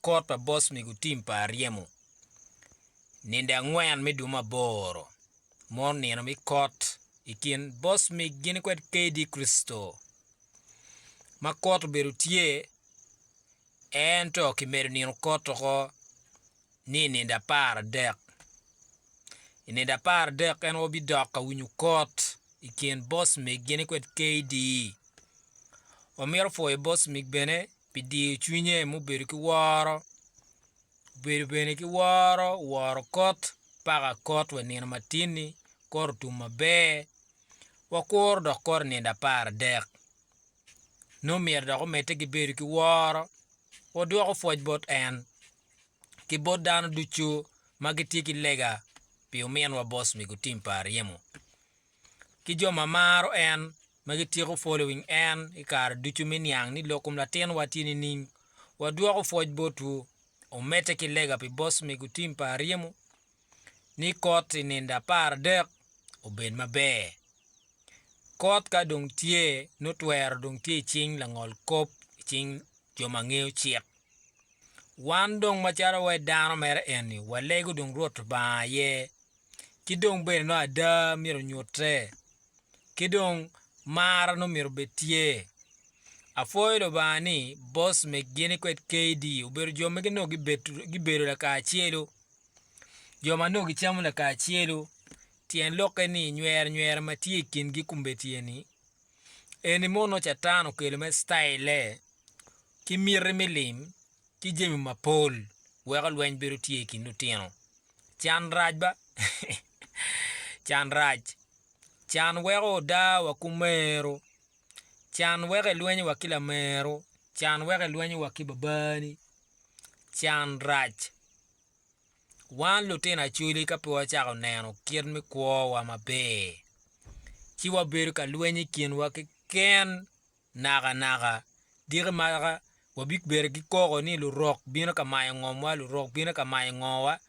kot pa boss mi gutim pa riemo. Ninde ang'wen mi duma boro. Mon nino mi kot ikin boss mi gini kwet KD Kristo. Ma kot beru tie ento kimeru nino kot ko ni ninda par dek. Ninda par dek en obi doka winyu kot ikin boss mi gini kwet KD. Omiro foye boss mi bene pidi chunye mu beru ki waro. Beru bene ki waro kot paka kot wa nino matini kor tuma be wakor do kor ninda par dek. No mir do mete ki beru ki waro wadwa ko foj bot en ki bot dano duchu magiti ki lega pi umien wa boss mi gutim par yemo. Ki jo mamaro en magiti ko following en ikar duchu minyang ni lokum latin watini ning wadwa ko foj botu umete ki lega pi boss mi gutim par yemo ni kot ninda par dek uben mabe. Kot ka dong tie notwer dong tie ching langol kop ching jo mangeo chiek. Wan dong machara we dano mere eni walego dong rot ba ye. Ki dong bene no ada miro nyotre. Ki dong mara no miro betie. Afoido ba ni boss me gini kwet KD uberu jo mege no giberu la ka chielo. Jo mano gichamu la ka chielo. Tien loke ni nywer matie kin gi kumbetie ni. Eni mono chatano kele me style ki mirre milim ki jemi mapol wega lweny beru tie kin lutino. Chan raj ba? Chan raj. Chan wego da wakumero. Chan wege lweny wakila mero. Chan wege lweny wakibabani. Chan raj. Wan lutina chuli ka piwa chako neno kien mi kuo wa mabe. Chiwa beru ka lwenyi kien waki ken naga. Dire maga wabik beru ki kogo ni lurok bina ka maya ngomwa lurok bina ka maya ngowa.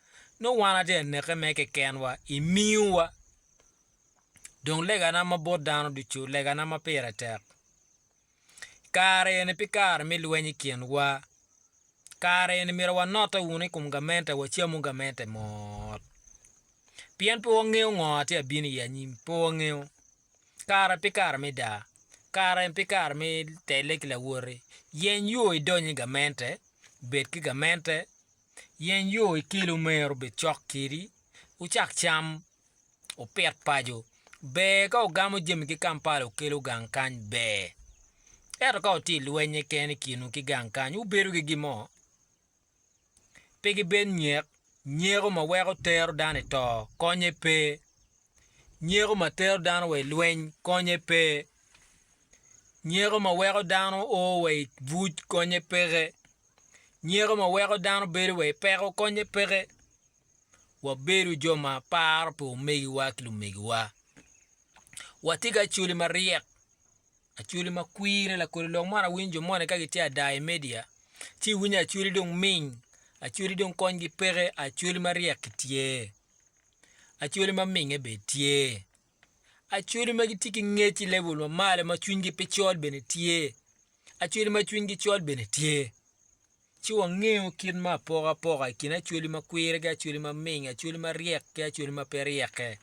No wana te neke meke ken wa imiwa. Dong lega na mabot dano duchu lega na mapira tek. Kare ene pikar mi lwenyi kien wa. Kare ene mira wa nota uni kumgamente wa chia mungamente mot. Pien po wangeo ngote abini ya nyim po wangeo. Kara pikar mi da. Kara pikar mi telek la wore. Yen yo idonyi gamente. Bet ki gamente. Yen yo ikilo mero bet chok kiri. Uchak cham. Upet pajo. Be ka ugamo jemi ki kampala ukilo gankany be. Eto ka uti lwenye kene kinu ki gankany. Uberu ki gimo. Pegi ben nyego ma wego tero dane to konye pe. Nyego ma tero dano we lweny konye pe. Nyego ma wego dano o we vuj konye pege. Nyego ma wego dano beru we pego konye pege. Wa beru jo ma par po megi wa kilu megi wa. Watiga chuli ma riek. Achuli ma kwire la kuri long mara winjo mone kagitia dai media. Chi winya achuli dong ming. Achuli dong kongi pere achuli mariak tie. Achuli ma minge be tie. Achuli ma gitiki ngechi level ma male ma chungi pe chol bene tie. Achuli ma chungi chol bene tie. Chiwa ngeo kin ma poga kina achuli ma kwire ga achuli ma minge achuli ma riek ga achuli ma perieke.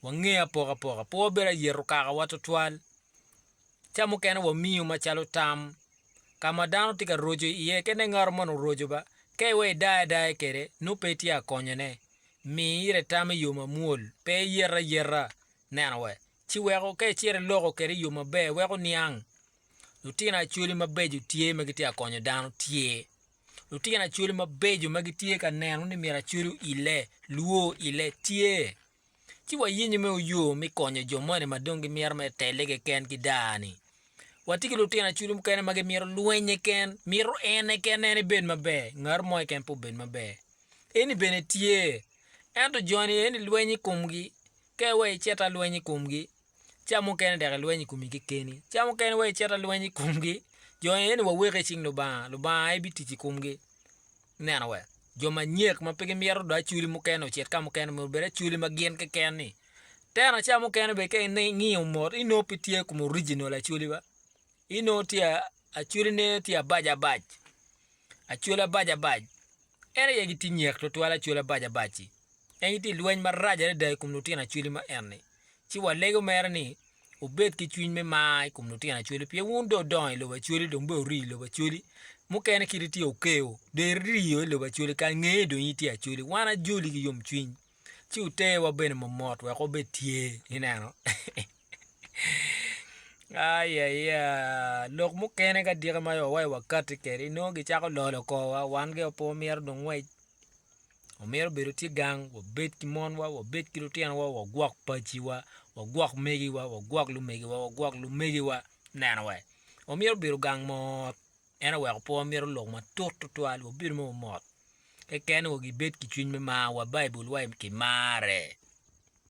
Wa ngea poga. Po bera yeru kaga watu twal. Chamu kena wa miu ma chalo tam. Kama dano tika rojo iye kene ngar mono rojo ba. Ke we dai kere no petia konyone mi ire tame yoma muol pe yera nena we chi wego ke chire logo kere yoma be wego niang lutina chuli mabeju tie magitia konyo dano tie lutina chuli mabeju magitie ka neno ni mira chuli ile luo ile tie chi wa yinyi me uyo mi konyo jomone madongi mier me telege ken kidani watiki lutina chuli mkene mage miro luenye ken miro ene ken ene ben mabe ngar moy ken po ben mabe eni bene tie ento joni eni luenye kumgi ke we cheta luenye kumgi chamu ken de luenye kumgi keni chamu ken we cheta luenye kumgi joni eni wa wege ching luba ai bititi kumgi nena we joma nyek mapege miro do chuli mukene chet ka mukene mo bere chuli magien ke ken ni tena chamu ken be ke ngi umor ino pitie kum original chuli ba ino tia achuli ne tia baj Achula baja baj. Ene ye giti nyiek to twala achula baja bachi. En giti lweny maraja ne dai kum lutien achuli ma ene. Chi walego mer ni obet ki chuny me mai kum lutien achuli pie wundo don lo achuli do mbo ri lo achuli. Mukene kiriti okeo. De riyo lo achuli ka ng'e do yiti achuli. Wana juli gi yom chuny. Chi ute wa bene momot wa ko betie inano. Lok mukene ka diga mayo wa wakati keri no gi chako lolo ko wa wan ge opo mier do ng'we. Omier bedo ti gang wa bet ki mon wa bet ki lutien wa gwak pachi wa gwak megi wa gwak lumegi wa gwak lumegi wa nano we. Omier bedo gang mot. Ena we opo mier lok ma tutwal wa bedo mo mot. Kene wo gi bet ki chuny me ma wa Bible wa ki mare.